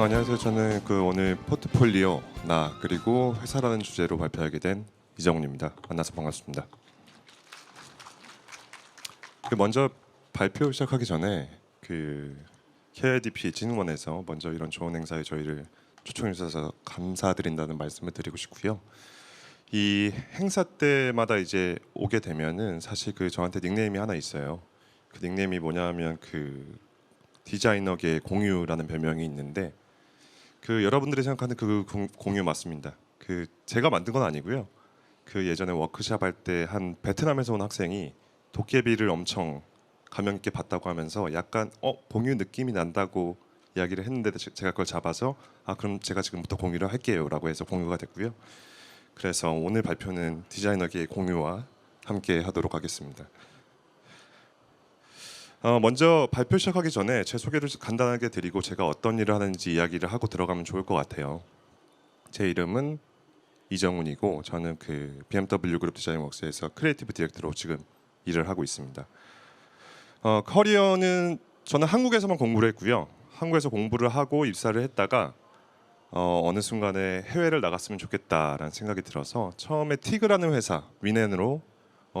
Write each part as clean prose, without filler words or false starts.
안녕하세요. 저는 오늘 포트폴리오 그리고 회사라는 주제로 발표하게 된 이정훈입니다. 만나서 반갑습니다. 먼저 발표 시작하기 전에 KIDP 진흥원에서 먼저 이런 좋은 행사에 저희를 초청해 주셔서 감사드린다는 말씀을 드리고 싶고요. 이 행사 때마다 이제 오게 되면은 사실 저한테 닉네임이 하나 있어요. 그 닉네임이 뭐냐면 디자이너계의 공유라는 별명이 있는데 여러분들이 생각하는 공유 맞습니다. 제가 만든 건 아니고요. 예전에 워크샵 할 때 한 베트남에서 온 학생이 도깨비를 엄청 감명 있게 봤다고 하면서 약간 공유 느낌이 난다고 이야기를 했는데 제가 그걸 잡아서 그럼 제가 지금부터 공유를 할게요라고 해서 공유가 됐고요. 그래서 오늘 발표는 디자이너계의 공유와 함께 하도록 하겠습니다. 먼저 발표 시작하기 전에 제 소개를 간단하게 드리고 제가 어떤 일을 하는지 이야기를 하고 들어가면 좋을 것 같아요. 제 이름은 이정훈이고 저는 BMW 그룹 디자인웍스에서 크리에이티브 디렉터로 지금 일을 하고 있습니다. 커리어는 저는 한국에서만 공부를 했고요. 한국에서 공부를 하고 입사를 했다가 어느 순간에 해외를 나갔으면 좋겠다라는 생각이 들어서 처음에 티그라는 회사 위넨으로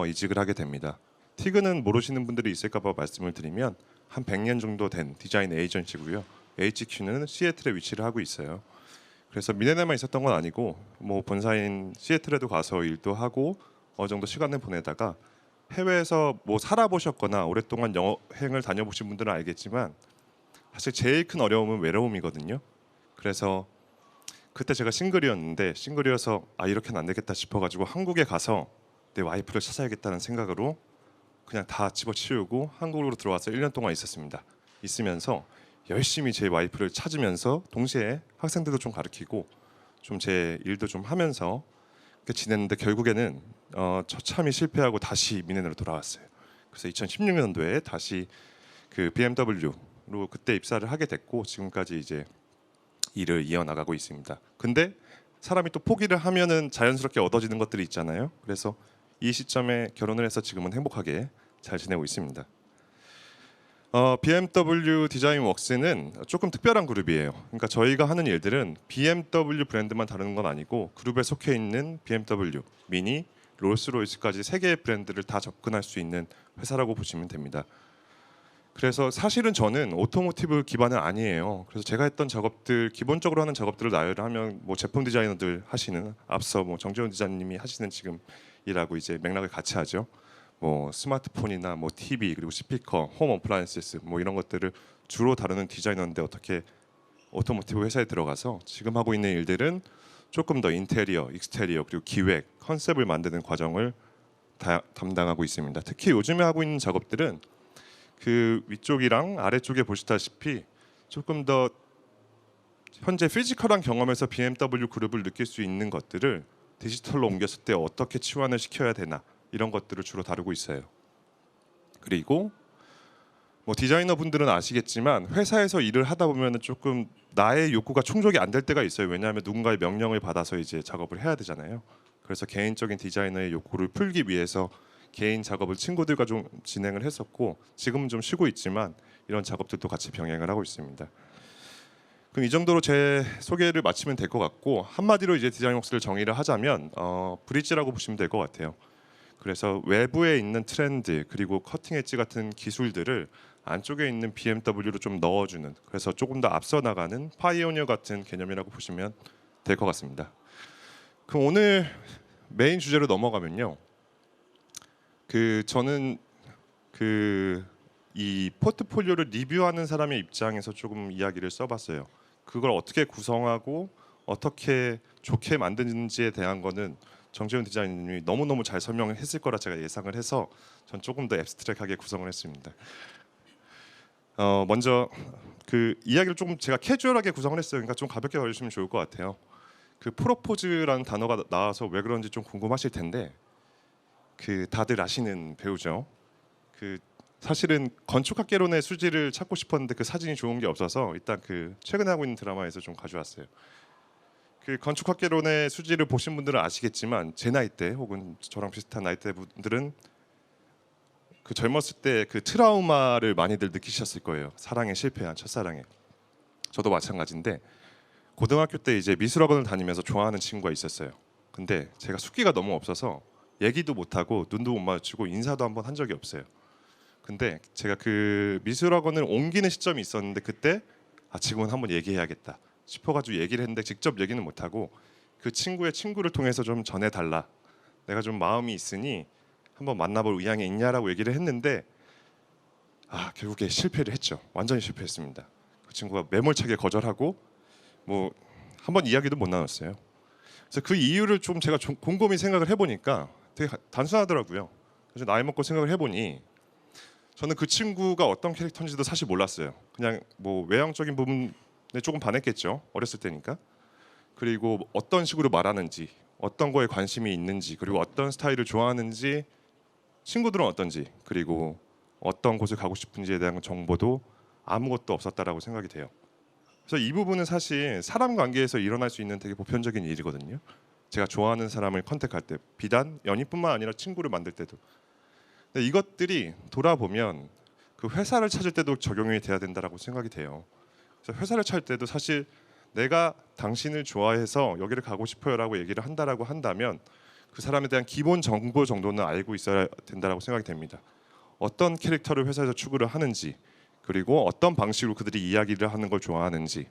이직을 하게 됩니다. 티그는 모르시는 분들이 있을까봐 말씀을 드리면 한 100년 정도 된 디자인 에이전시고요. HQ는 시애틀에 위치를 하고 있어요. 그래서 미네에만 있었던 건 아니고 본사인 시애틀에도 가서 일도 하고 어느 정도 시간을 보내다가 해외에서 살아보셨거나 오랫동안 여행을 다녀보신 분들은 알겠지만 사실 제일 큰 어려움은 외로움이거든요. 그래서 그때 제가 싱글이어서 이렇게는 안 되겠다 싶어가지고 한국에 가서 내 와이프를 찾아야겠다는 생각으로 그냥 다 집어치우고 한국으로 들어와서 1년 동안 있었습니다. 있으면서 열심히 제 와이프를 찾으면서 동시에 학생들도 좀 가르치고 좀 제 일도 좀 하면서 지냈는데 결국에는 처참히 실패하고 다시 미넨으로 돌아왔어요. 그래서 2016년도에 다시 BMW로 그때 입사를 하게 됐고 지금까지 이제 일을 이어나가고 있습니다. 근데 사람이 또 포기를 하면은 자연스럽게 얻어지는 것들이 있잖아요. 그래서 이 시점에 결혼을 해서 지금은 행복하게 잘 지내고 있습니다. BMW 디자인웍스는 조금 특별한 그룹이에요. 그러니까 저희가 하는 일들은 BMW 브랜드만 다루는 건 아니고 그룹에 속해 있는 BMW, 미니, 롤스로이스까지 세 개의 브랜드를 다 접근할 수 있는 회사라고 보시면 됩니다. 그래서 사실은 저는 오토모티브 기반은 아니에요. 그래서 제가 했던 작업들, 기본적으로 하는 작업들을 나열을 하면 제품 디자이너들 하시는 앞서 정재훈 디자인님이 하시는 지금 일하고 이제 맥락을 같이 하죠. 스마트폰이나 TV 그리고 스피커, 홈 어플라이언스 이런 것들을 주로 다루는 디자이너인데 어떻게 오토모티브 회사에 들어가서 지금 하고 있는 일들은 조금 더 인테리어, 익스테리어 그리고 기획, 컨셉을 만드는 과정을 담당하고 있습니다. 특히 요즘에 하고 있는 작업들은 위쪽이랑 아래쪽에 보시다시피 조금 더 현재 피지컬한 경험에서 BMW 그룹을 느낄 수 있는 것들을 디지털로 옮겼을 때 어떻게 치환을 시켜야 되나 이런 것들을 주로 다루고 있어요. 그리고 디자이너 분들은 아시겠지만 회사에서 일을 하다 보면 조금 나의 욕구가 충족이 안 될 때가 있어요. 왜냐하면 누군가의 명령을 받아서 이제 작업을 해야 되잖아요. 그래서 개인적인 디자이너의 욕구를 풀기 위해서 개인 작업을 친구들과 좀 진행을 했었고 지금은 좀 쉬고 있지만 이런 작업들도 같이 병행을 하고 있습니다. 그럼 이 정도로 제 소개를 마치면 될 것 같고 한마디로 이제 디자인웍스를 정의를 하자면 브릿지라고 보시면 될 것 같아요. 그래서 외부에 있는 트렌드 그리고 커팅 엣지 같은 기술들을 안쪽에 있는 BMW로 좀 넣어주는 그래서 조금 더 앞서 나가는 파이오니어 같은 개념이라고 보시면 될 것 같습니다. 그럼 오늘 메인 주제로 넘어가면요. 저는 이 포트폴리오를 리뷰하는 사람의 입장에서 조금 이야기를 써봤어요. 그걸 어떻게 구성하고 어떻게 좋게 만드는지에 대한 거는 정재훈 디자이너님이 너무너무 잘 설명을 했을 거라 제가 예상을 해서 전 조금 더 앱스트랙하게 구성을 했습니다. 먼저 이야기를 조금 제가 캐주얼하게 구성을 했어요. 그러니까 좀 가볍게 봐주시면 좋을 것 같아요. 프로포즈라는 단어가 나와서 왜 그런지 좀 궁금하실 텐데 다들 아시는 배우죠. 사실은 건축학개론의 수지를 찾고 싶었는데 사진이 좋은 게 없어서 일단 최근에 하고 있는 드라마에서 좀 가져왔어요. 건축학개론의 수지를 보신 분들은 아시겠지만 제 나이 때 혹은 저랑 비슷한 나이대 분들은 젊었을 때 트라우마를 많이들 느끼셨을 거예요. 사랑에 실패한 첫사랑에. 저도 마찬가지인데 고등학교 때 이제 미술학원을 다니면서 좋아하는 친구가 있었어요. 근데 제가 숫기가 너무 없어서 얘기도 못하고 눈도 못 마주치고 인사도 한번 한 적이 없어요. 근데 제가 그 미술학원을 옮기는 시점이 있었는데 그때 지금은 한번 얘기해야겠다 싶어가지고 얘기를 했는데 직접 얘기는 못하고 그 친구의 친구를 통해서 좀 전해달라. 내가 좀 마음이 있으니 한번 만나볼 의향이 있냐라고 얘기를 했는데 결국에 실패를 했죠. 완전히 실패했습니다. 그 친구가 매몰차게 거절하고 뭐 한번 이야기도 못 나눴어요. 그래서 그 이유를 좀 제가 좀 곰곰이 생각을 해보니까 되게 단순하더라고요. 그래서 나이 먹고 생각을 해보니 저는 그 친구가 어떤 캐릭터인지도 사실 몰랐어요. 그냥 뭐 외향적인 부분에 조금 반했겠죠. 어렸을 때니까. 그리고 어떤 식으로 말하는지, 어떤 거에 관심이 있는지, 그리고 어떤 스타일을 좋아하는지, 친구들은 어떤지, 그리고 어떤 곳을 가고 싶은지에 대한 정보도 아무것도 없었다라고 생각이 돼요. 그래서 이 부분은 사실 사람 관계에서 일어날 수 있는 되게 보편적인 일이거든요. 제가 좋아하는 사람을 컨택할 때, 비단 연인뿐만 아니라 친구를 만들 때도. 근데 이것들이 돌아보면 그 회사를 찾을 때도 적용이 돼야 된다라고 생각이 돼요. 그래서 회사를 찾을 때도 사실 내가 당신을 좋아해서 여기를 가고 싶어요라고 얘기를 한다라고 한다면 그 사람에 대한 기본 정보 정도는 알고 있어야 된다라고 생각이 됩니다. 어떤 캐릭터를 회사에서 추구를 하는지, 그리고 어떤 방식으로 그들이 이야기를 하는 걸 좋아하는지,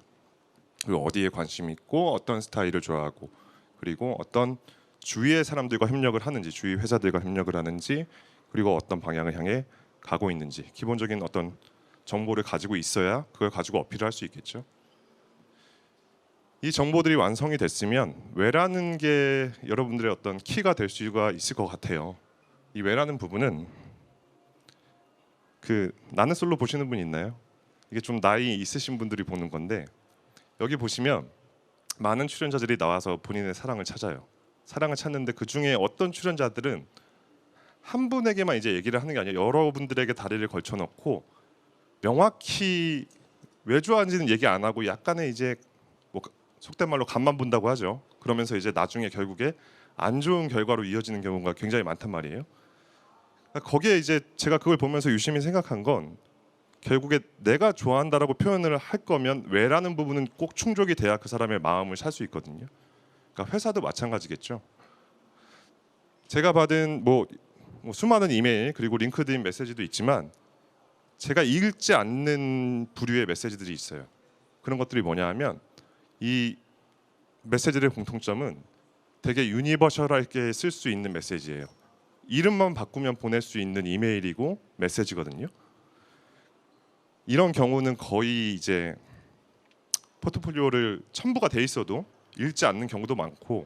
그리고 어디에 관심이 있고 어떤 스타일을 좋아하고, 그리고 어떤 주위의 사람들과 협력을 하는지, 주위 회사들과 협력을 하는지, 그리고 어떤 방향을 향해 가고 있는지 기본적인 어떤 정보를 가지고 있어야 그걸 가지고 어필을 할 수 있겠죠. 이 정보들이 완성이 됐으면 왜라는 게 여러분들의 어떤 키가 될 수가 있을 것 같아요. 이 왜라는 부분은 그 나는 솔로 보시는 분 있나요? 이게 좀 나이 있으신 분들이 보는 건데 여기 보시면 많은 출연자들이 나와서 본인의 사랑을 찾아요. 사랑을 찾는데 그 중에 어떤 출연자들은 한 분에게만 이제 얘기를 하는 게 아니라 여러분들에게 다리를 걸쳐놓고 명확히 왜 좋아하는지는 얘기 안 하고 약간의 이제 뭐 속된 말로 간만 본다고 하죠. 그러면서 이제 나중에 결국에 안 좋은 결과로 이어지는 경우가 굉장히 많단 말이에요. 거기에 이제 제가 그걸 보면서 유심히 생각한 건 결국에 내가 좋아한다라고 표현을 할 거면 왜라는 부분은 꼭 충족이 돼야 그 사람의 마음을 살 수 있거든요. 그러니까 회사도 마찬가지겠죠. 제가 받은 뭐 수많은 이메일 그리고 링크드인 메시지도 있지만 제가 읽지 않는 부류의 메시지들이 있어요. 그런 것들이 뭐냐 하면 이 메시지의 공통점은 되게 유니버셜하게 쓸 수 있는 메시지예요. 이름만 바꾸면 보낼 수 있는 이메일이고 메시지거든요. 이런 경우는 거의 이제 포트폴리오를 첨부가 돼 있어도 읽지 않는 경우도 많고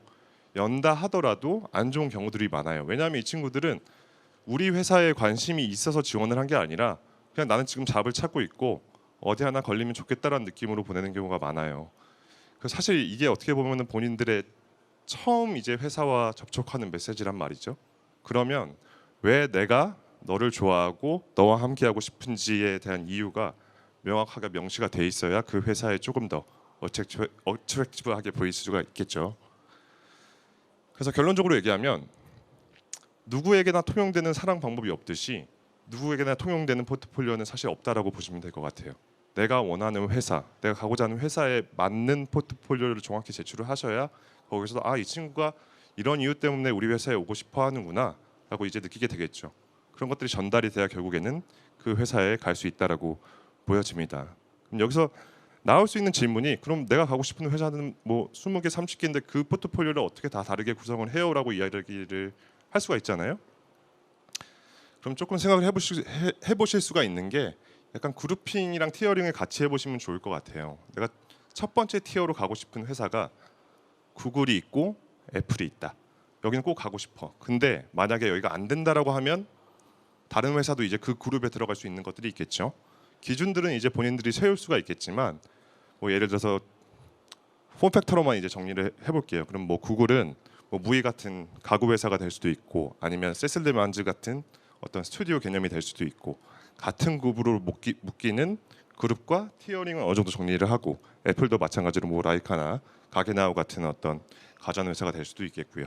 연다 하더라도 안 좋은 경우들이 많아요. 왜냐하면 이 친구들은 우리 회사에 관심이 있어서 지원을 한 게 아니라 그냥 나는 지금 잡을 찾고 있고 어디 하나 걸리면 좋겠다라는 느낌으로 보내는 경우가 많아요. 그래서 사실 이게 어떻게 보면 본인들의 처음 이제 회사와 접촉하는 메시지란 말이죠. 그러면 왜 내가 너를 좋아하고 너와 함께하고 싶은지에 대한 이유가 명확하게 명시가 돼 있어야 그 회사에 조금 더 어트랙티브하게 보일 수가 있겠죠. 그래서 결론적으로 얘기하면 누구에게나 통용되는 사랑 방법이 없듯이 누구에게나 통용되는 포트폴리오는 사실 없다라고 보시면 될 것 같아요. 내가 원하는 회사, 내가 가고자 하는 회사에 맞는 포트폴리오를 정확히 제출을 하셔야 거기서 이 친구가 이런 이유 때문에 우리 회사에 오고 싶어 하는구나 라고 이제 느끼게 되겠죠. 그런 것들이 전달이 돼야 결국에는 그 회사에 갈 수 있다라고 보여집니다. 그럼 여기서 나올 수 있는 질문이 그럼 내가 가고 싶은 회사는 뭐 20개, 30개인데 그 포트폴리오를 어떻게 다 다르게 구성을 해요라고 이야기를 할 수가 있잖아요. 그럼 조금 생각을 해보실 수가 있는 게 약간 그룹핑이랑 티어링을 같이 해보시면 좋을 것 같아요. 내가 첫 번째 티어로 가고 싶은 회사가 구글이 있고 애플이 있다. 여기는 꼭 가고 싶어. 근데 만약에 여기가 안 된다라고 하면 다른 회사도 이제 그 그룹에 들어갈 수 있는 것들이 있겠죠. 기준들은 이제 본인들이 세울 수가 있겠지만 뭐 예를 들어서 폼팩터로만 이제 정리를 해볼게요. 그럼 뭐 구글은 뭐 무이 같은 가구 회사가 될 수도 있고 아니면 세슬리만즈 같은 어떤 스튜디오 개념이 될 수도 있고 같은 그룹으로 묶이는 그룹과 티어링은 어느 정도 정리를 하고 애플도 마찬가지로 뭐 라이카나 가게나우 같은 어떤 가전 회사가 될 수도 있겠고요.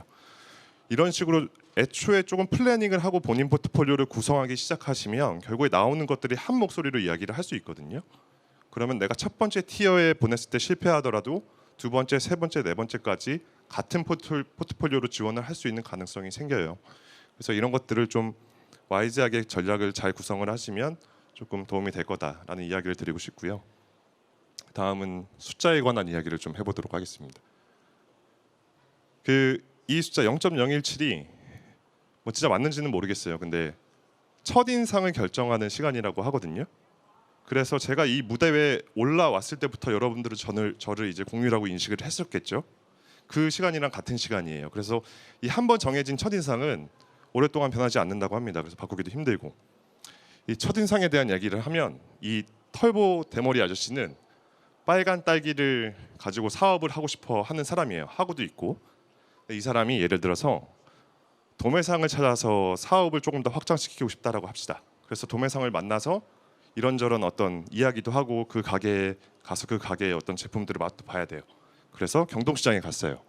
이런 식으로 애초에 조금 플래닝을 하고 본인 포트폴리오를 구성하기 시작하시면 결국에 나오는 것들이 한 목소리로 이야기를 할 수 있거든요. 그러면 내가 첫 번째 티어에 보냈을 때 실패하더라도 두 번째, 세 번째, 네 번째까지 같은 포트폴리오로 지원을 할 수 있는 가능성이 생겨요. 그래서 이런 것들을 좀 와이즈하게 전략을 잘 구성을 하시면 조금 도움이 될 거다라는 이야기를 드리고 싶고요. 다음은 숫자에 관한 이야기를 좀 해보도록 하겠습니다. 이 숫자 0.017이 뭐 진짜 맞는지는 모르겠어요. 근데 첫인상을 결정하는 시간이라고 하거든요. 그래서 제가 이 무대 위에 올라왔을 때부터 여러분들은 저를 이제 공유라고 인식을 했었겠죠. 그 시간이랑 같은 시간이에요. 그래서 이 한 번 정해진 첫인상은 오랫동안 변하지 않는다고 합니다. 그래서 바꾸기도 힘들고, 이 첫인상에 대한 이야기를 하면 이 털보 대머리 아저씨는 빨간 딸기를 가지고 사업을 하고 싶어 하는 사람이에요. 하고도 있고, 이 사람이 예를 들어서 도매상을 찾아서 사업을 조금 더 확장시키고 싶다라고 합시다. 그래서 도매상을 만나서 이런저런 어떤 이야기도 하고 그 가게에 가서 그 가게의 어떤 제품들을 맛도 봐야 돼요. 그래서 경동시장에 갔어요.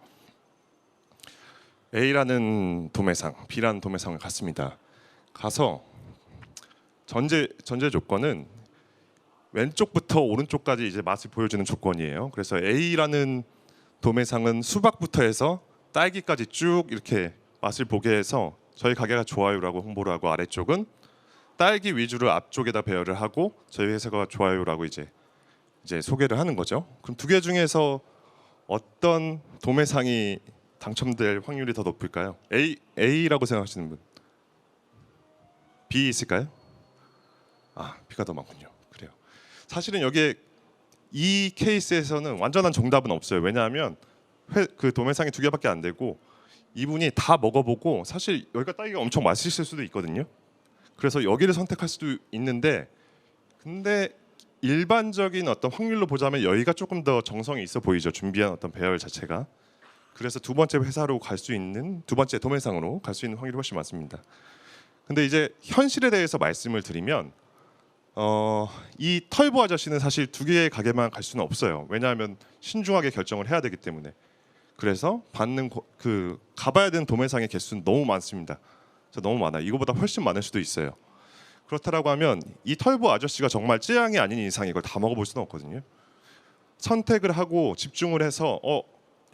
A라는 도매상, B라는 도매상을 갔습니다. 가서 전제 조건은 왼쪽부터 오른쪽까지 이제 맛을 보여주는 조건이에요. 그래서 A라는 도매상은 수박부터 해서 딸기까지 쭉 이렇게 맛을 보게 해서 저희 가게가 좋아요라고 홍보를 하고, 아래쪽은 딸기 위주로 앞쪽에다 배열을 하고 저희 회사가 좋아요라고 이제 소개를 하는 거죠. 그럼 두 개 중에서 어떤 도매상이 당첨될 확률이 더 높을까요? A라고 생각하시는 분? B 있을까요? B가 더 많군요. 그래요. 사실은 여기에 이 케이스에서는 완전한 정답은 없어요. 왜냐하면 그 도매상이 두 개밖에 안 되고 이분이 다 먹어보고 사실 여기가 딸기가 엄청 맛있을 수도 있거든요. 그래서 여기를 선택할 수도 있는데, 근데 일반적인 어떤 확률로 보자면 여기가 조금 더 정성이 있어 보이죠. 준비한 어떤 배열 자체가. 그래서 두 번째 회사로 갈 수 있는, 두 번째 도매상으로 갈 수 있는 확률이 훨씬 많습니다. 근데 이제 현실에 대해서 말씀을 드리면 이 털보 아저씨는 사실 두 개의 가게만 갈 수는 없어요. 왜냐하면 신중하게 결정을 해야 되기 때문에. 그래서 가봐야 되는 도매상의 개수는 너무 많습니다. 너무 많아요. 이거보다 훨씬 많을 수도 있어요. 그렇다라고 하면 이 털보 아저씨가 정말 찌양이 아닌 이상 이걸 다 먹어볼 수는 없거든요. 선택을 하고 집중을 해서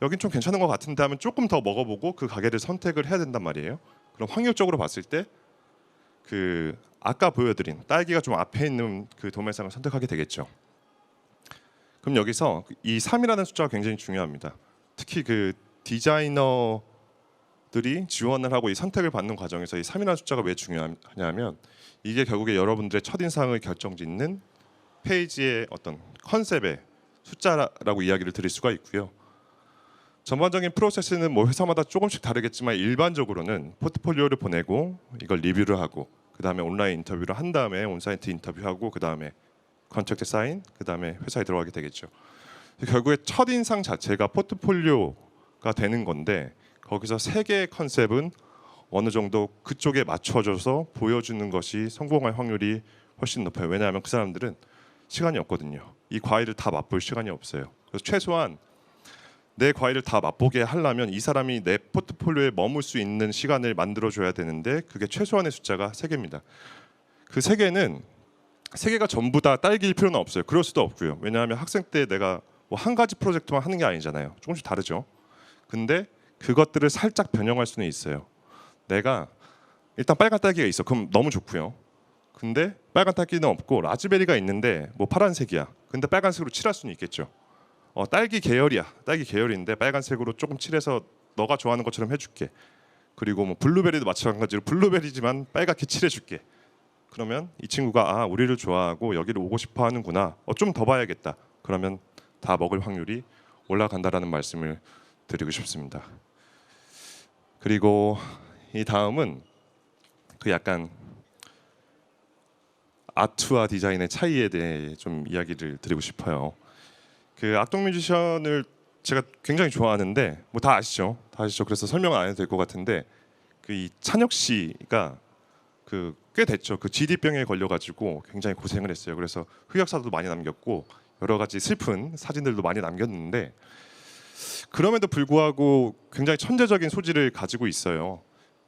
여긴 좀 괜찮은 것 같은데 하면 조금 더 먹어보고 그 가게를 선택을 해야 된단 말이에요. 그럼 확률적으로 봤을 때 아까 보여드린 딸기가 좀 앞에 있는 그 도매상을 선택하게 되겠죠. 그럼 여기서 이 3이라는 숫자가 굉장히 중요합니다. 특히 그 디자이너들이 지원을 하고 이 선택을 받는 과정에서 이 3이라는 숫자가 왜 중요하냐면 이게 결국에 여러분들의 첫인상을 결정짓는 페이지의 어떤 컨셉의 숫자라고 이야기를 드릴 수가 있고요. 전반적인 프로세스는 뭐 회사마다 조금씩 다르겠지만 일반적으로는 포트폴리오를 보내고 이걸 리뷰를 하고 그 다음에 온라인 인터뷰를 한 다음에 온사이트 인터뷰하고 그 다음에 컨택트 사인, 그 다음에 회사에 들어가게 되겠죠. 결국에 첫인상 자체가 포트폴리오가 되는 건데 거기서 세 개의 컨셉은 어느 정도 그쪽에 맞춰줘서 보여주는 것이 성공할 확률이 훨씬 높아요. 왜냐하면 그 사람들은 시간이 없거든요. 이 과일을 다 맛볼 시간이 없어요. 그래서 최소한 내 과일을 다 맛보게 하려면 이 사람이 내 포트폴리오에 머물 수 있는 시간을 만들어줘야 되는데 그게 최소한의 숫자가 3개입니다. 그 3개는 3개가 전부 다 딸기일 필요는 없어요. 그럴 수도 없고요. 왜냐하면 학생 때 내가 뭐 한 가지 프로젝트만 하는 게 아니잖아요. 조금씩 다르죠. 근데 그것들을 살짝 변형할 수는 있어요. 내가 일단 빨간 딸기가 있어. 그럼 너무 좋고요. 근데 빨간 딸기는 없고 라즈베리가 있는데 뭐 파란색이야. 근데 빨간색으로 칠할 수는 있겠죠. 딸기 계열이야. 딸기 계열인데 빨간색으로 조금 칠해서 너가 좋아하는 것처럼 해줄게. 그리고 뭐 블루베리도 마찬가지로 블루베리지만 빨갛게 칠해줄게. 그러면 이 친구가 우리를 좋아하고 여기를 오고 싶어 하는구나. 좀 더 봐야겠다. 그러면 다 먹을 확률이 올라간다라는 말씀을 드리고 싶습니다. 그리고 이 다음은 그 약간 아트와 디자인의 차이에 대해 좀 이야기를 드리고 싶어요. 그 악동 뮤지션을 제가 굉장히 좋아하는데 뭐 다 아시죠? 다 아시죠? 그래서 설명 안 해도 될 것 같은데 이 찬혁 씨가 꽤 됐죠. 그 GD병에 걸려가지고 굉장히 고생을 했어요. 그래서 흑역사도 많이 남겼고 여러 가지 슬픈 사진들도 많이 남겼는데 그럼에도 불구하고 굉장히 천재적인 소질을 가지고 있어요.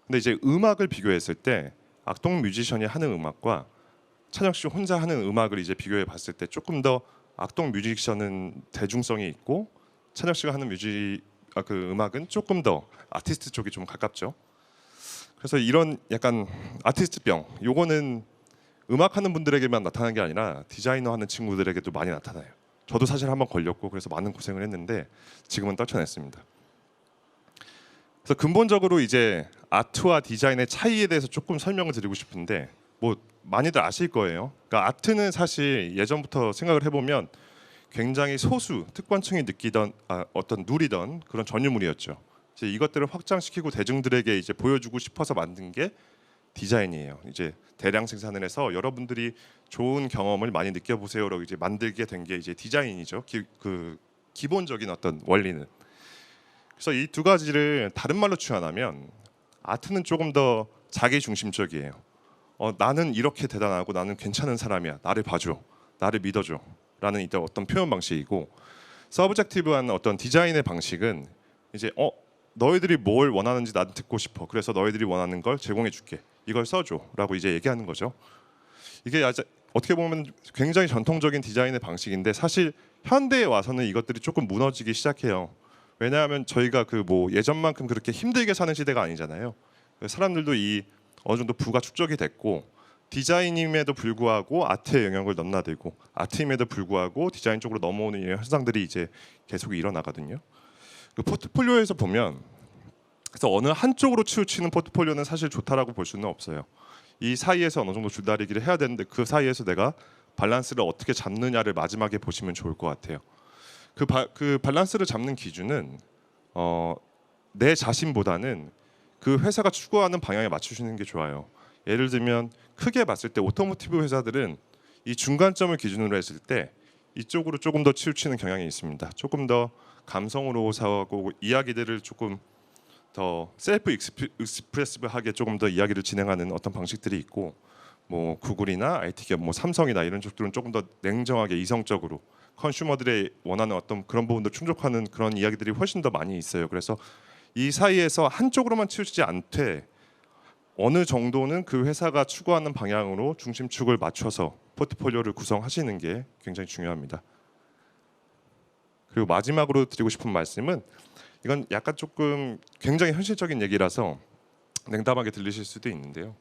근데 이제 음악을 비교했을 때 악동 뮤지션이 하는 음악과 찬혁 씨 혼자 하는 음악을 이제 비교해 봤을 때 조금 더 악동 뮤지션은 대중성이 있고 찬혁 씨가 하는 그 음악은 조금 더 아티스트 쪽이 좀 가깝죠. 그래서 이런 약간 아티스트병, 요거는 음악하는 분들에게만 나타나는 게 아니라 디자이너 하는 친구들에게도 많이 나타나요. 저도 사실 한번 걸렸고 그래서 많은 고생을 했는데 지금은 떨쳐냈습니다. 그래서 근본적으로 이제 아트와 디자인의 차이에 대해서 조금 설명을 드리고 싶은데 뭐 많이들 아실 거예요. 그러니까 아트는 사실 예전부터 생각을 해보면 굉장히 소수 특권층이 느끼던 어떤 누리던 그런 전유물이었죠. 이제 이것들을 확장시키고 대중들에게 이제 보여주고 싶어서 만든 게 디자인이에요. 이제 대량 생산을 해서 여러분들이 좋은 경험을 많이 느껴보세요라고 이제 만들게 된 게 이제 디자인이죠. 그 기본적인 어떤 원리는. 그래서 이 두 가지를 다른 말로 표현하면 아트는 조금 더 자기 중심적이에요. 나는 이렇게 대단하고 나는 괜찮은 사람이야. 나를 봐줘. 나를 믿어줘. 라는 이제 어떤 표현 방식이고 서브젝티브한 어떤 디자인의 방식은 이제 너희들이 뭘 원하는지 난 듣고 싶어. 그래서 너희들이 원하는 걸 제공해 줄게. 이걸 써줘. 라고 이제 얘기하는 거죠. 이게 어떻게 보면 굉장히 전통적인 디자인의 방식인데 사실 현대에 와서는 이것들이 조금 무너지기 시작해요. 왜냐하면 저희가 그 뭐 예전만큼 그렇게 힘들게 사는 시대가 아니잖아요. 사람들도 이 어느 정도 부가 축적이 됐고 디자인임에도 불구하고 아트의 영역을 넘나들고 아트임에도 불구하고 디자인 쪽으로 넘어오는 이런 현상들이 이제 계속 일어나거든요. 그 포트폴리오에서 보면 그래서 어느 한쪽으로 치우치는 포트폴리오는 사실 좋다라고 볼 수는 없어요. 이 사이에서 어느 정도 줄다리기를 해야 되는데 그 사이에서 내가 밸런스를 어떻게 잡느냐를 마지막에 보시면 좋을 것 같아요. 그 밸런스를 잡는 기준은 내 자신보다는 그 회사가 추구하는 방향에 맞추시는 게 좋아요. 예를 들면 크게 봤을 때 오토모티브 회사들은 이 중간점을 기준으로 했을 때 이쪽으로 조금 더 치우치는 경향이 있습니다. 조금 더 감성으로 사고 이야기들을 조금 더 셀프 익스프레시브하게 조금 더 이야기를 진행하는 어떤 방식들이 있고 뭐 구글이나 IT 기업, 뭐 삼성이나 이런 쪽들은 조금 더 냉정하게 이성적으로 컨슈머들의 원하는 어떤 그런 부분도 충족하는 그런 이야기들이 훨씬 더 많이 있어요. 그래서 이 사이에서 한쪽으로만 치우치지 않되 어느 정도는 그 회사가 추구하는 방향으로 중심축을 맞춰서 포트폴리오를 구성하시는 게 굉장히 중요합니다. 그리고 마지막으로 드리고 싶은 말씀은 이건 약간 조금 굉장히 현실적인 얘기라서 냉담하게 들리실 수도 있는데요.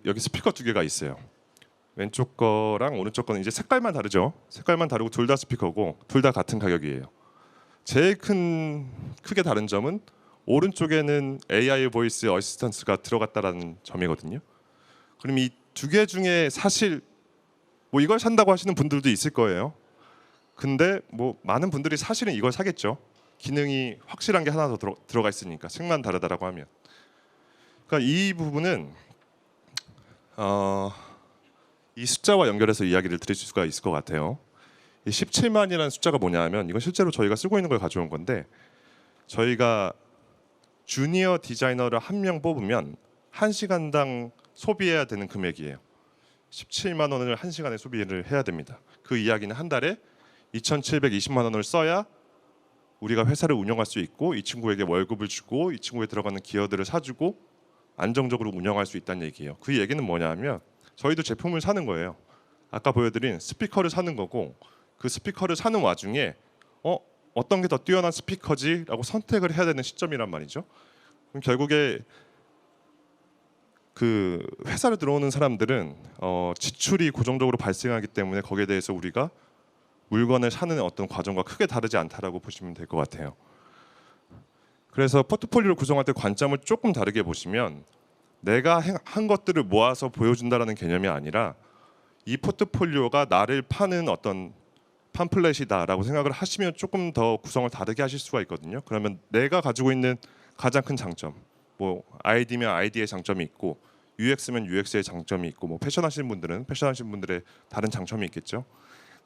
여기 스피커 두 개가 있어요. 왼쪽 거랑 오른쪽 거는 이제 색깔만 다르죠. 색깔만 다르고 둘 다 스피커고 둘 다 같은 가격이에요. 제일 크게 다른 점은 오른쪽에는 AI 보이스 어시스턴스가 들어갔다라는 점이거든요. 그럼 이 두 개 중에 사실 뭐 이걸 산다고 하시는 분들도 있을 거예요. 근데 뭐 많은 분들이 사실은 이걸 사겠죠. 기능이 확실한 게 하나 더 들어가 있으니까 색만 다르다라고 하면. 그러니까 이 부분은 이 숫자와 연결해서 이야기를 드릴 수가 있을 것 같아요. 이 17만이라는 숫자가 뭐냐면 이건 실제로 저희가 쓰고 있는 걸 가져온 건데 저희가 주니어 디자이너를 한 명 뽑으면 1시간당 소비해야 되는 금액이에요. 17만 원을 1시간에 소비를 해야 됩니다. 그 이야기는 한 달에 2,720만 원을 써야 우리가 회사를 운영할 수 있고 이 친구에게 월급을 주고 이 친구에 들어가는 기여들을 사주고 안정적으로 운영할 수 있다는 얘기예요. 그 얘기는 뭐냐면 저희도 제품을 사는 거예요. 아까 보여드린 스피커를 사는 거고 그 스피커를 사는 와중에 어떤 게 더 뛰어난 스피커지라고 선택을 해야 되는 시점이란 말이죠. 그럼 결국에 그 회사를 들어오는 사람들은 지출이 고정적으로 발생하기 때문에 거기에 대해서 우리가 물건을 사는 어떤 과정과 크게 다르지 않다라고 보시면 될 것 같아요. 그래서 포트폴리오를 구성할 때 관점을 조금 다르게 보시면 내가 한 것들을 모아서 보여준다라는 개념이 아니라 이 포트폴리오가 나를 파는 어떤 팜플렛이다라고 생각을 하시면 조금 더 구성을 다르게 하실 수가 있거든요. 그러면 내가 가지고 있는 가장 큰 장점, 뭐 아이디면 아이디의 장점이 있고 UX면 UX의 장점이 있고 뭐 패션 하시는 분들은 패션 하시는 분들의 다른 장점이 있겠죠.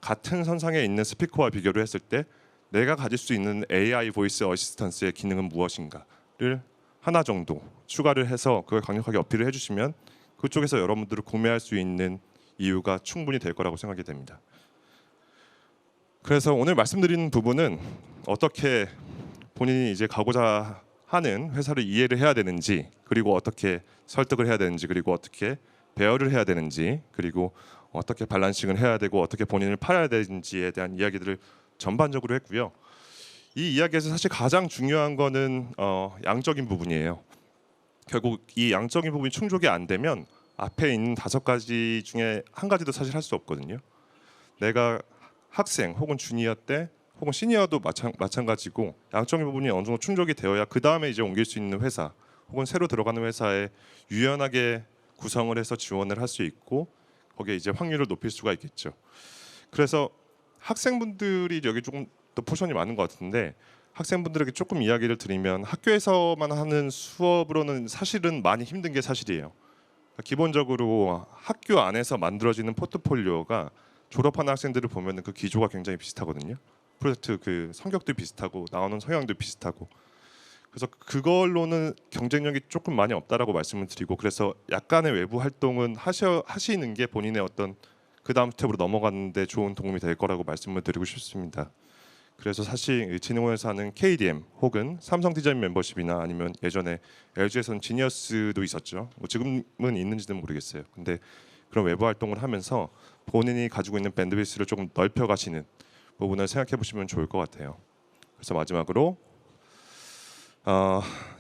같은 선상에 있는 스피커와 비교를 했을 때 내가 가질 수 있는 AI 보이스 어시스턴스의 기능은 무엇인가를 하나 정도 추가를 해서 그걸 강력하게 어필을 해주시면 그쪽에서 여러분들을 구매할 수 있는 이유가 충분히 될 거라고 생각이 됩니다. 그래서 오늘 말씀드리는 부분은 어떻게 본인이 이제 가고자 하는 회사를 이해를 해야 되는지 그리고 어떻게 설득을 해야 되는지 그리고 어떻게 배열을 해야 되는지, 그리고 어떻게 밸런싱을 해야 되고 어떻게 본인을 팔아야 되는지에 대한 이야기들을 전반적으로 했고요. 이 이야기에서 사실 가장 중요한 거는 양적인 부분이에요. 결국 이 양적인 부분이 충족이 안 되면 앞에 있는 5가지 중에 한 가지도 사실 할 수 없거든요. 내가 학생 혹은 주니어 때 혹은 시니어도 마찬가지고 양적인 부분이 어느 정도 충족이 되어야 그 다음에 이제 옮길 수 있는 회사 혹은 새로 들어가는 회사에 유연하게 구성을 해서 지원을 할 수 있고 거기에 이제 확률을 높일 수가 있겠죠. 그래서 학생분들이 여기 조금 더 포션이 많은 것 같은데, 학생분들에게 조금 이야기를 드리면 학교에서만 하는 수업으로는 사실은 많이 힘든 게 사실이에요. 기본적으로 학교 안에서 만들어지는 포트폴리오가 졸업하는 학생들을 보면 그 기조가 굉장히 비슷하거든요. 프로젝트 그 성격도 비슷하고 나오는 성향도 비슷하고, 그래서 그걸로는 경쟁력이 조금 많이 없다라고 말씀을 드리고, 그래서 약간의 외부 활동은 하시는 게 본인의 어떤 그 다음 스텝으로 넘어가는데 좋은 도움이 될 거라고 말씀을 드리고 싶습니다. 그래서 사실 진흥원에서 하는 KDM 혹은 삼성 디자인 멤버십이나 아니면 예전에 LG에서는 지니어스도 있었죠. 뭐 지금은 있는지는 모르겠어요. 근데 그런 외부 활동을 하면서 본인이 가지고 있는 밴드위스를 조금 넓혀 가시는 부분을 생각해 보시면 좋을 것 같아요. 그래서 마지막으로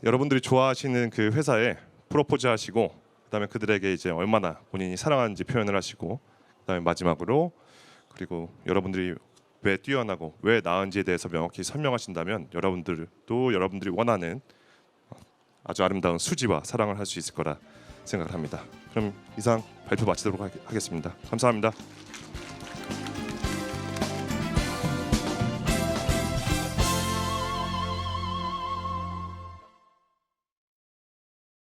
여러분들이 좋아하시는 그 회사에 프로포즈 하시고, 그다음에 그들에게 이제 얼마나 본인이 사랑하는지 표현을 하시고, 그다음에 마지막으로 그리고 여러분들이 왜 뛰어나고 왜 나은지에 대해서 명확히 설명하신다면 여러분들도 여러분들이 원하는 아주 아름다운 수지와 사랑을 할 수 있을 거라 생각을 합니다. 그럼 이상 발표 마치도록 하겠습니다. 감사합니다.